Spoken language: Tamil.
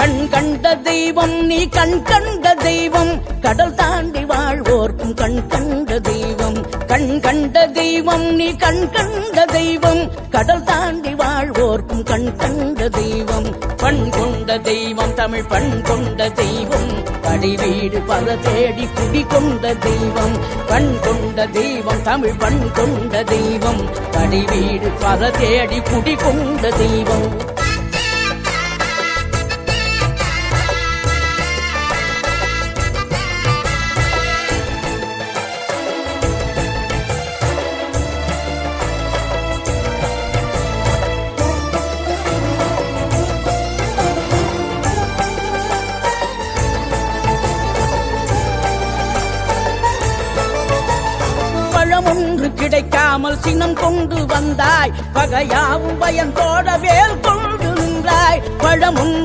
கண் கண்ட தெய்வம் நீ கண் கண்ட தெய்வம் கடல் தாண்டி வாழ்வோர்க்கும் கண் கண்ட தெய்வம் கண் கண்ட தெய்வம் நீ கண் கண்ட தெய்வம் கடல் தாண்டி வாழ்வோர்க்கும் கண் கண்ட தெய்வம் பண் கொண்ட தெய்வம் தமிழ் பண் கொண்ட தெய்வம் கடிவீடு பல தேடி குடி கொண்ட தெய்வம் பண் கொண்ட தெய்வம் தமிழ் பண் கொண்ட தெய்வம் கடிவீடு பல தேடி குடி கொண்ட தெய்வம் ஒன்று கிடைக்காமல் சினம் கொண்டு வந்தாய் பகையாவும் பயந்தோட வேல் கொண்டு நின்றாய் பழம்